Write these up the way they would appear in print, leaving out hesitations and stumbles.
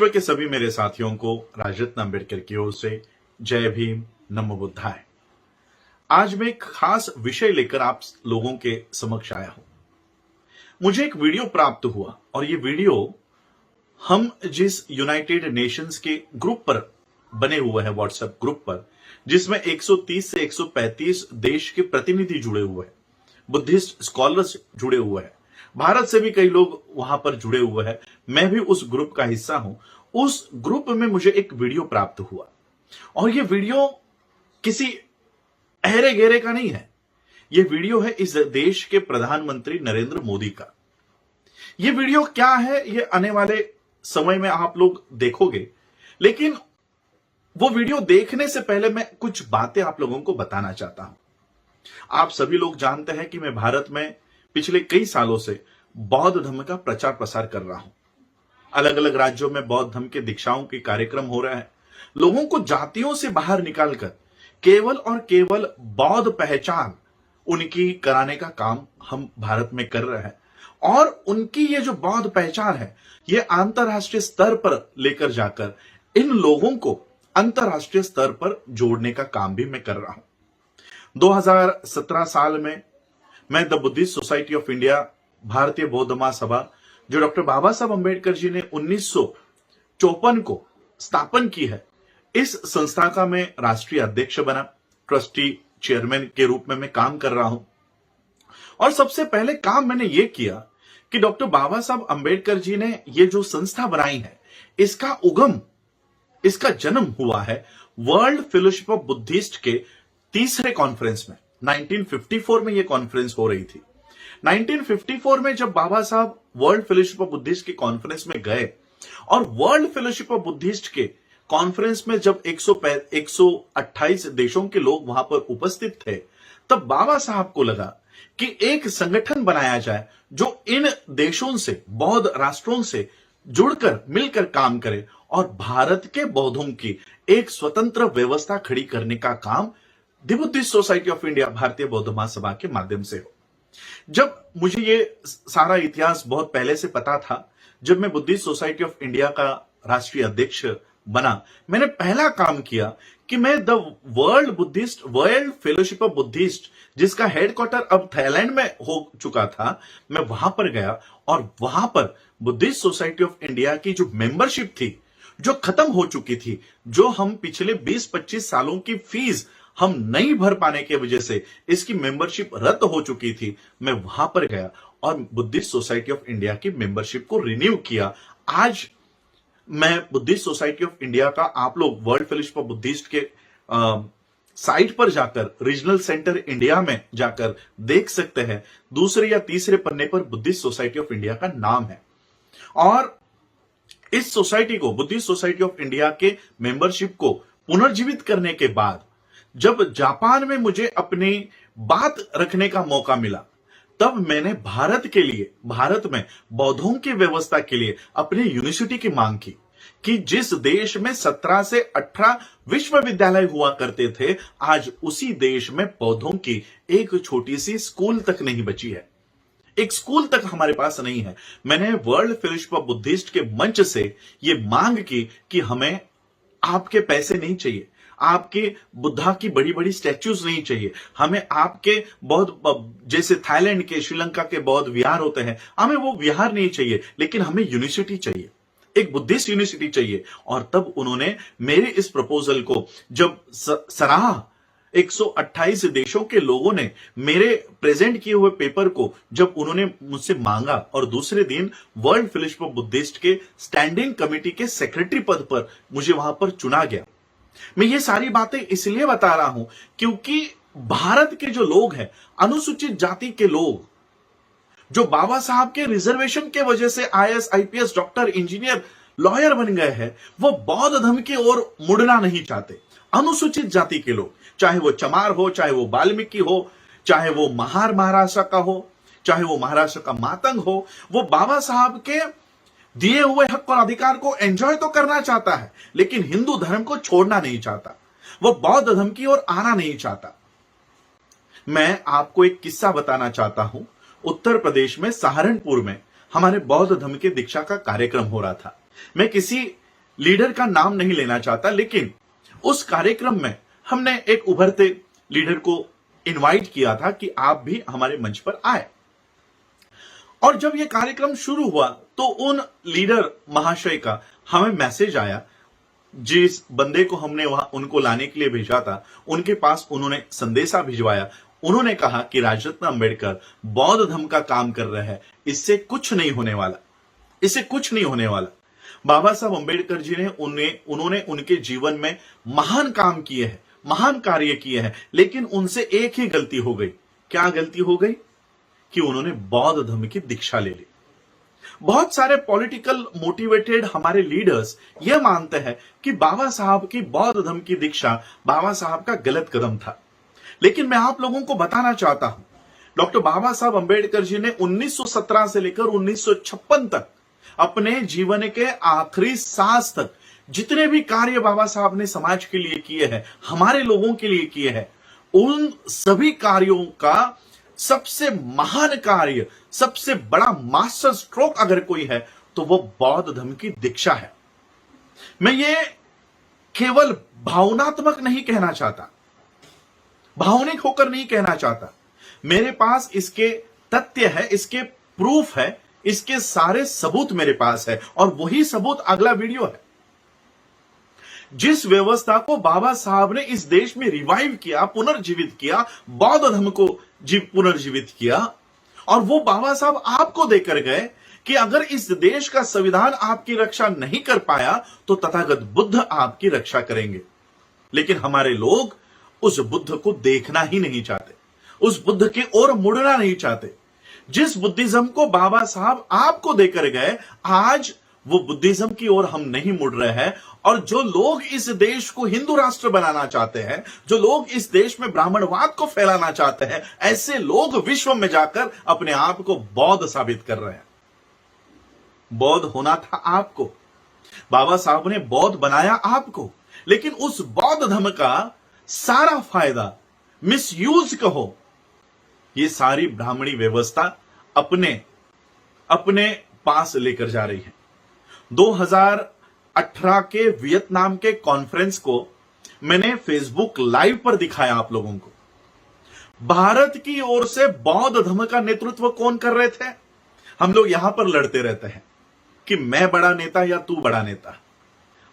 विश्व के सभी मेरे साथियों को राजरत्न अंबेडकर की ओर से जय भीम, नमो बुद्धाय। आज मैं एक खास विषय लेकर आप लोगों के समक्ष आया हूं। मुझे एक वीडियो प्राप्त हुआ और ये वीडियो हम जिस यूनाइटेड नेशंस के ग्रुप पर बने हुए हैं, व्हाट्सएप ग्रुप पर, जिसमें 130 से 135 देश के प्रतिनिधि जुड़े हुए हैं, बुद्धिस्ट स्कॉलर्स जुड़े हुए हैं, भारत से भी कई लोग वहां पर जुड़े हुए हैं। मैं भी उस ग्रुप का हिस्सा हूं। उस ग्रुप में मुझे एक वीडियो प्राप्त हुआ और यह वीडियो किसी अहरे गहरे का नहीं है। यह वीडियो है इस देश के प्रधानमंत्री नरेंद्र मोदी का। यह वीडियो क्या है, यह आने वाले समय में आप लोग देखोगे, लेकिन वो वीडियो देखने से पहले मैं कुछ बातें आप लोगों को बताना चाहता हूं। आप सभी लोग जानते हैं कि मैं भारत में पिछले कई सालों से बौद्ध धर्म का प्रचार प्रसार कर रहा हूं। अलग अलग राज्यों में बौद्ध धर्म के दीक्षाओं के कार्यक्रम हो रहे हैं। लोगों को जातियों से बाहर निकालकर केवल और केवल बौद्ध पहचान उनकी कराने का काम हम भारत में कर रहे हैं और उनकी ये जो बौद्ध पहचान है, ये अंतरराष्ट्रीय स्तर पर लेकर जाकर इन लोगों को अंतरराष्ट्रीय स्तर पर जोड़ने का काम भी मैं कर रहा हूं। 2017 साल में मैं the Buddhist society of India, भारतीय बौद्ध महासभा, जो डॉक्टर बाबा साहब अंबेडकर जी ने 1954 को स्थापन की है, इस संस्था का मैं राष्ट्रीय अध्यक्ष बना, ट्रस्टी चेयरमैन के रूप में मैं काम कर रहा हूं। और सबसे पहले काम मैंने ये किया कि डॉक्टर बाबा साहब अंबेडकर जी ने ये जो संस्था बनाई है, इसका उगम, इसका जन्म हुआ है वर्ल्ड फेलोशिप ऑफ बुद्धिस्ट के तीसरे कॉन्फ्रेंस में। 1954 में यह कॉन्फ्रेंस हो रही थी। 1954 में जब बाबा साहब वर्ल्ड फेलोशिप ऑफ बुद्धिस्ट के कॉन्फ्रेंस में गए और वर्ल्ड फेलोशिप ऑफ बुद्धिस्ट के कॉन्फ्रेंस में जब 128 देशों के लोग वहां पर उपस्थित थे, तब बाबा साहब को लगा कि एक संगठन बनाया जाए जो इन देशों से, बौद्ध राष्ट्रों से जुड़कर मिलकर काम करे और भारत के बौद्धों की एक स्वतंत्र व्यवस्था खड़ी करने का काम the Buddhist society of India, भारतीय बौद्ध महासभा के माध्यम से हो। जब मुझे ये सारा इतिहास बहुत पहले से पता था, जब मैं बुद्धिस्ट सोसाइटी ऑफ इंडिया का राष्ट्रीय अध्यक्ष बना, मैंने पहला काम किया कि मैं the world fellowship of Buddhist, जिसका हेडक्वार्टर अब थाईलैंड में हो चुका था, मैं वहां पर गया और वहां पर बुद्धिस्ट सोसाइटी ऑफ इंडिया की जो मेंबरशिप थी, जो खत्म हो चुकी थी, जो हम पिछले 20-25 सालों की फीस हम नहीं भर पाने की वजह से इसकी मेंबरशिप रद्द हो चुकी थी, मैं वहां पर गया और बुद्धिस्ट सोसाइटी ऑफ इंडिया की मेंबरशिप को रिन्यू किया। आज मैं बुद्धिस्ट सोसाइटी ऑफ इंडिया का, आप लोग वर्ल्ड फेलोशिप ऑफ बुद्धिस्ट के साइट पर जाकर, रीजनल सेंटर इंडिया में जाकर देख सकते हैं। दूसरे या तीसरे पन्ने पर बुद्धिस्ट सोसाइटी ऑफ इंडिया का नाम है। और इस सोसाइटी को, बुद्धिस्ट सोसाइटी ऑफ इंडिया के मेंबरशिप को पुनर्जीवित करने के बाद जब जापान में मुझे अपनी बात रखने का मौका मिला, तब मैंने भारत के लिए, भारत में बौद्धों की व्यवस्था के लिए अपनी यूनिवर्सिटी की मांग की कि जिस देश में 17 से 18 विश्वविद्यालय हुआ करते थे, आज उसी देश में बौद्धों की एक छोटी सी स्कूल तक नहीं बची है। एक स्कूल तक हमारे पास नहीं है। मैंने वर्ल्ड फेलोशिप ऑफ बुद्धिस्ट के मंच से यह मांग की कि हमें आपके पैसे नहीं चाहिए, आपके बुद्धा की बड़ी बड़ी स्टैच्यूज नहीं चाहिए, हमें आपके बौद्ध, जैसे थाईलैंड के, श्रीलंका के बौद्ध विहार होते हैं, हमें वो विहार नहीं चाहिए, लेकिन हमें यूनिवर्सिटी चाहिए, एक बुद्धिस्ट यूनिवर्सिटी चाहिए। और तब उन्होंने मेरे इस प्रपोजल को जब सराहा, 128 देशों के लोगों ने मेरे प्रेजेंट किए हुए पेपर को जब उन्होंने मुझसे मांगा, और दूसरे दिन वर्ल्ड फेलोशिप ऑफ बुद्धिस्ट के स्टैंडिंग कमेटी के सेक्रेटरी पद पर मुझे वहां पर चुना गया। मैं ये सारी बातें इसलिए बता रहा हूं क्योंकि भारत के जो लोग हैं, अनुसूचित जाति के लोग, जो बाबा साहब के रिजर्वेशन के वजह से IAS, IPS, doctor, engineer, lawyer बन गए हैं, वो बौद्ध धर्म की ओर मुड़ना नहीं चाहते। अनुसूचित जाति के लोग, चाहे वो चमार हो, चाहे वो वाल्मीकि हो, चाहे वो महार महाराष्ट्र का हो, चाहे वो महाराष्ट्र का मातंग हो, वो बाबा साहब के दिए हुए हक और अधिकार को एंजॉय तो करना चाहता है, लेकिन हिंदू धर्म को छोड़ना नहीं चाहता, वो बौद्ध धर्म की ओर आना नहीं चाहता। मैं आपको एक किस्सा बताना चाहता हूं। उत्तर प्रदेश में सहारनपुर में हमारे बौद्ध धर्म के दीक्षा का कार्यक्रम हो रहा था। मैं किसी लीडर का नाम नहीं लेना चाहता, लेकिन उस कार्यक्रम में हमने एक उभरते लीडर को इनवाइट किया था कि आप भी हमारे मंच पर आए। और जब यह कार्यक्रम शुरू हुआ तो उन लीडर महाशय का हमें मैसेज आया, जिस बंदे को हमने वहां उनको लाने के लिए भेजा था उनके पास उन्होंने संदेशा भिजवाया। उन्होंने कहा कि राजरत्न अंबेडकर बौद्ध धर्म का काम कर रहे हैं, इससे कुछ नहीं होने वाला, इससे कुछ नहीं होने वाला। बाबा साहब अंबेडकर जी ने उन्होंने उनके जीवन में महान काम किए हैं, महान कार्य किए हैं, लेकिन उनसे एक ही गलती हो गई। क्या गलती हो गई? कि उन्होंने बौद्ध धर्म की दीक्षा ले ली। बहुत सारे पॉलिटिकल मोटिवेटेड हमारे लीडर्स यह मानते हैं कि बाबा साहब की बौद्ध धर्म की दीक्षा बाबा साहब का गलत कदम था, लेकिन मैं आप लोगों को बताना चाहता हूं, डॉक्टर बाबा साहब अंबेडकर जी ने 1917 से लेकर 1956 तक अपने जीवन के आखिरी सांस तक जितने भी कार्य बाबा साहब ने समाज के लिए किए हैं, हमारे लोगों के लिए किए हैं, उन सभी कार्यों का सबसे महान कार्य, सबसे बड़ा मास्टर स्ट्रोक अगर कोई है तो वो बौद्ध धर्म की दीक्षा है। मैं ये केवल भावनात्मक नहीं कहना चाहता, भावनिक होकर नहीं कहना चाहता। मेरे पास इसके तथ्य है, इसके प्रूफ है, इसके सारे सबूत मेरे पास है, और वही सबूत अगला वीडियो है। जिस व्यवस्था को बाबा साहब ने इस देश में रिवाइव किया, पुनर्जीवित किया, बौद्ध धर्म को पुनर्जीवित किया, और वो बाबा साहब आपको देकर गए कि अगर इस देश का संविधान आपकी रक्षा नहीं कर पाया तो तथागत बुद्ध आपकी रक्षा करेंगे। लेकिन हमारे लोग उस बुद्ध को देखना ही नहीं चाहते, उस बुद्ध की ओर मुड़ना नहीं चाहते। जिस बुद्धिज्म को बाबा साहब आपको देकर गए, आज वो बुद्धिज्म की ओर हम नहीं मुड़ रहे हैं। और जो लोग इस देश को हिंदू राष्ट्र बनाना चाहते हैं, जो लोग इस देश में ब्राह्मणवाद को फैलाना चाहते हैं, ऐसे लोग विश्व में जाकर अपने आप को बौद्ध साबित कर रहे हैं। बौद्ध होना था आपको, बाबा साहब ने बौद्ध बनाया आपको, लेकिन उस बौद्ध धर्म का सारा फायदा, मिसयूज कहो, ये सारी ब्राह्मणी व्यवस्था अपने पास लेकर जा रही है। 2018 के वियतनाम के कॉन्फ्रेंस को मैंने फेसबुक लाइव पर दिखाया आप लोगों को। भारत की ओर से बौद्ध धर्म का नेतृत्व कौन कर रहे थे? हम लोग यहां पर लड़ते रहते हैं कि मैं बड़ा नेता या तू बड़ा नेता,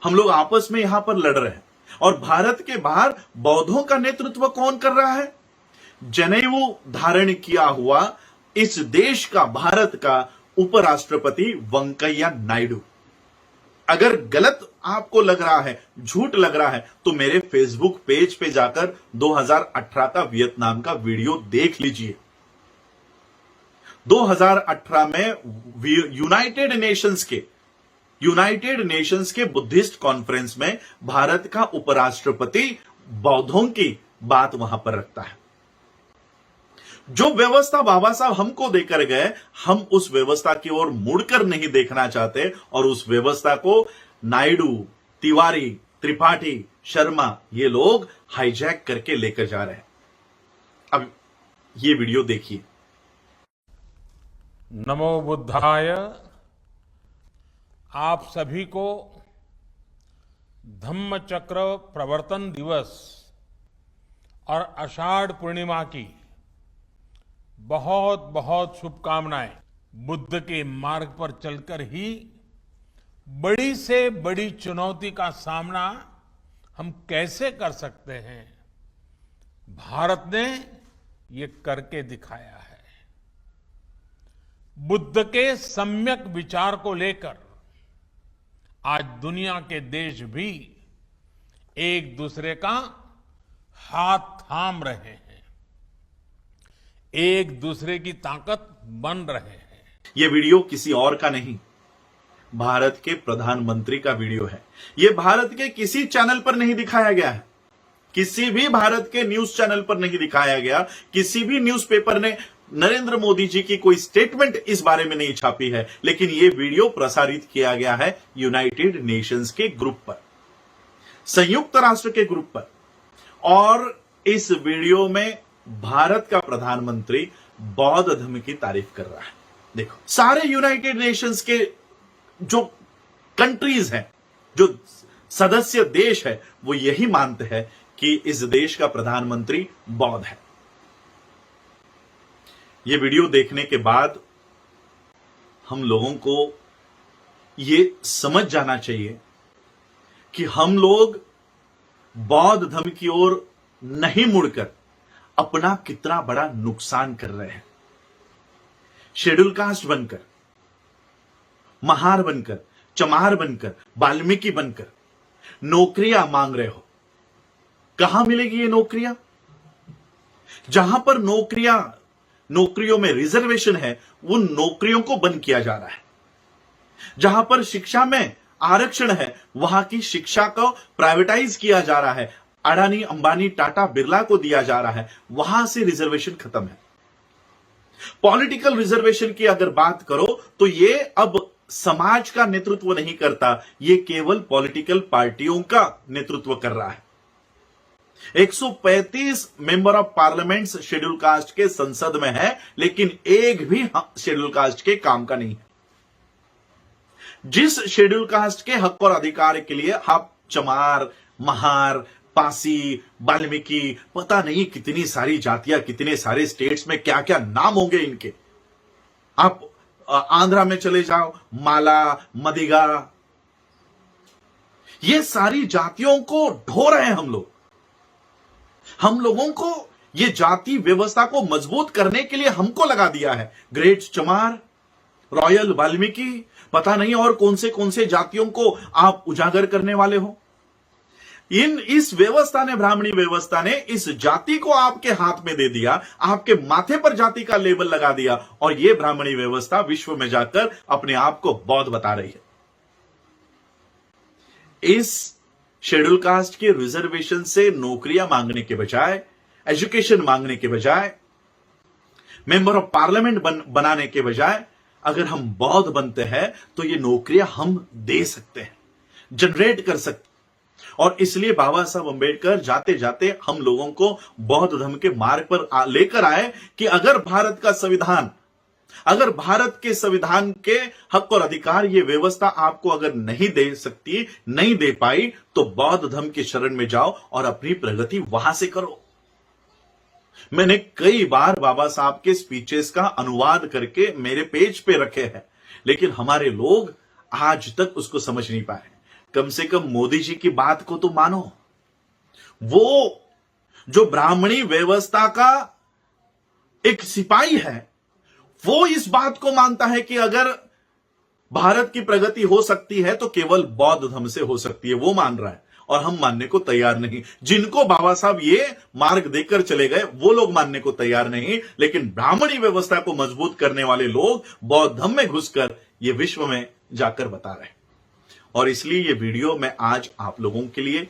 हम लोग आपस में यहां पर लड़ रहे हैं। और भारत के बाहर बौद्धों का नेतृत्व कौन कर रहा है? जनेऊ धारण किया हुआ इस देश का, भारत का उपराष्ट्रपति वेंकैया नायडू। अगर गलत आपको लग रहा है, झूठ लग रहा है, तो मेरे फेसबुक पेज पे जाकर 2018 का वियतनाम का वीडियो देख लीजिए। 2018 में यूनाइटेड नेशंस के बुद्धिस्ट कॉन्फ्रेंस में भारत का उपराष्ट्रपति बौद्धों की बात वहां पर रखता है। जो व्यवस्था बाबा साहब हमको देकर गए, हम उस व्यवस्था की ओर मुड़कर नहीं देखना चाहते, और उस व्यवस्था को नायडू, तिवारी, त्रिपाठी, शर्मा, ये लोग हाईजैक करके लेकर जा रहे हैं। अब ये वीडियो देखिए। नमो बुद्धाय। आप सभी को धम्म चक्र प्रवर्तन दिवस और आषाढ़ पूर्णिमा की बहुत बहुत शुभकामनाएं। बुद्ध के मार्ग पर चलकर ही बड़ी से बड़ी चुनौती का सामना हम कैसे कर सकते हैं, भारत ने ये करके दिखाया है। बुद्ध के सम्यक विचार को लेकर आज दुनिया के देश भी एक दूसरे का हाथ थाम रहे हैं, एक दूसरे की ताकत बन रहे हैं। यह वीडियो किसी और का नहीं, भारत के प्रधानमंत्री का वीडियो है। यह भारत के किसी चैनल पर नहीं दिखाया गया है, किसी भी भारत के न्यूज चैनल पर नहीं दिखाया गया, किसी भी न्यूज़पेपर ने नरेंद्र मोदी जी की कोई स्टेटमेंट इस बारे में नहीं छापी है, लेकिन यह वीडियो प्रसारित किया गया है यूनाइटेड नेशंस के ग्रुप पर, संयुक्त राष्ट्र के ग्रुप पर। और इस वीडियो में भारत का प्रधानमंत्री बौद्ध धर्म की तारीफ कर रहा है। देखो, सारे यूनाइटेड नेशंस के जो कंट्रीज हैं जो सदस्य देश है वो यही मानते हैं कि इस देश का प्रधानमंत्री बौद्ध है। ये वीडियो देखने के बाद हम लोगों को ये समझ जाना चाहिए कि हम लोग बौद्ध धर्म की ओर नहीं मुड़कर अपना कितना बड़ा नुकसान कर रहे हैं। शेड्यूल कास्ट बनकर, महार बनकर, चमार बनकर, वाल्मीकि बनकर नौकरियां मांग रहे हो। कहां मिलेगी ये नौकरियां? जहां पर नौकरियों में रिजर्वेशन है, उन नौकरियों को बंद किया जा रहा है। जहां पर शिक्षा में आरक्षण है, वहां की शिक्षा को प्राइवेटाइज किया जा रहा है। अडानी, अंबानी, टाटा, बिरला को दिया जा रहा है, वहां से रिजर्वेशन खत्म है। पॉलिटिकल रिजर्वेशन की अगर बात करो तो ये अब समाज का नेतृत्व नहीं करता, ये केवल पॉलिटिकल पार्टियों का नेतृत्व कर रहा है। 135 member of parliament schedule caste के संसद में है, लेकिन एक भी शेड्यूल कास्ट के काम का नहीं है। जिस शेड्यूल कास्ट के हक और अधिकार के लिए आप चमार, महार, पासी, वाल्मीकि, पता नहीं कितनी सारी जातियां, कितने सारे स्टेट्स में क्या क्या नाम होंगे इनके। आप आंध्रा में चले जाओ, माला, मदिगा, ये सारी जातियों को ढो रहे हैं हम लोग। हम लोगों को ये जाति व्यवस्था को मजबूत करने के लिए हमको लगा दिया है। ग्रेट चमार, रॉयल वाल्मीकि, पता नहीं और कौन से जातियों को आप उजागर करने वाले हो। इस व्यवस्था ने, ब्राह्मणी व्यवस्था ने इस जाति को आपके हाथ में दे दिया, आपके माथे पर जाति का लेबल लगा दिया, और यह ब्राह्मणी व्यवस्था विश्व में जाकर अपने आप को बौद्ध बता रही है। इस शेड्यूल कास्ट के रिजर्वेशन से नौकरियां मांगने के बजाय, एजुकेशन मांगने के बजाय, मेंबर ऑफ पार्लियामेंट बनाने के बजाय, अगर हम बौद्ध बनते हैं तो ये नौकरियां हम दे सकते हैं, जनरेट कर सकते हैं। और इसलिए बाबा साहब अंबेडकर जाते जाते हम लोगों को बौद्ध धर्म के मार्ग पर लेकर आए कि अगर भारत के संविधान के हक और अधिकार, ये व्यवस्था आपको अगर नहीं दे सकती, नहीं दे पाई, तो बौद्ध धर्म की शरण में जाओ और अपनी प्रगति वहां से करो। मैंने कई बार बाबा साहब के स्पीचेस का अनुवाद करके मेरे पेज पे रखे हैं, लेकिन हमारे लोग आज तक उसको समझ नहीं पाए। कम से कम मोदी जी की बात को तो मानो। वो जो ब्राह्मणी व्यवस्था का एक सिपाही है, वो इस बात को मानता है कि अगर भारत की प्रगति हो सकती है तो केवल बौद्ध धर्म से हो सकती है, वो मान रहा है, और हम मानने को तैयार नहीं। जिनको बाबा साहब ये मार्ग देकर चले गए, वो लोग मानने को तैयार नहीं, लेकिन ब्राह्मणी व्यवस्था को मजबूत करने वाले लोग बौद्ध धर्म में घुसकर ये विश्व में जाकर बता रहे हैं। और इसलिए ये वीडियो मैं आज आप लोगों के लिए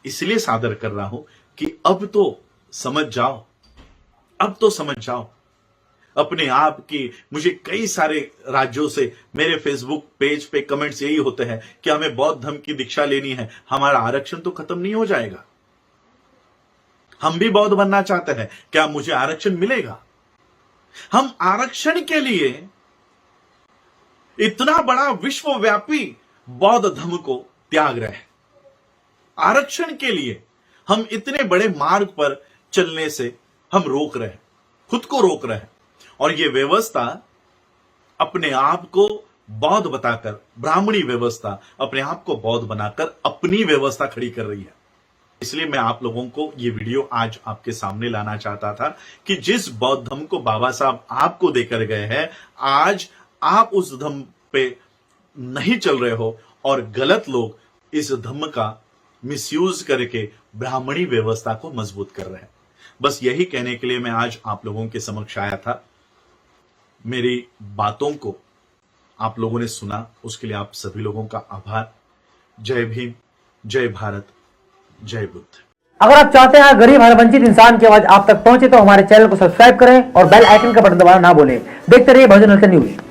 इसलिए सादर कर रहा हूं कि अब तो समझ जाओ, अपने आप की। मुझे कई सारे राज्यों से मेरे फेसबुक पेज पे कमेंट्स यही होते हैं कि हमें बौद्ध धर्म की दीक्षा लेनी है, हमारा आरक्षण तो खत्म नहीं हो जाएगा। हम भी बौद्ध बनना चाहते हैं, क्या मुझे आरक्षण मिलेगा? हम आरक्षण के लिए इतना बड़ा विश्वव्यापी बौद्ध धर्म को त्याग रहे हैं। आरक्षण के लिए हम इतने बड़े मार्ग पर चलने से हम रोक रहे हैं, खुद को रोक रहे हैं। और यह व्यवस्था अपने आप को बौद्ध बताकर, ब्राह्मणी व्यवस्था अपने आप को बौद्ध बनाकर अपनी व्यवस्था खड़ी कर रही है। इसलिए मैं आप लोगों को यह वीडियो आज आपके सामने लाना चाहता था कि जिस बौद्ध धर्म को बाबा साहब आपको देकर गए हैं, आज आप उस धर्म पे नहीं चल रहे हो और गलत लोग इस धर्म का मिसयूज करके ब्राह्मणी व्यवस्था को मजबूत कर रहे हैं। बस यही कहने के लिए मैं आज आप लोगों के समक्ष आया था। मेरी बातों को आप लोगों ने सुना, उसके लिए आप सभी लोगों का आभार। जय भीम, जय भारत, जय बुद्ध। अगर आप चाहते हैं गरीब हर वंचित इंसान की आवाज आप तक पहुंचे तो हमारे चैनल को सब्सक्राइब करें और बेल आइकन का बटन दबाना ना भूलें। देखते रहिए बहुजन न्यूज।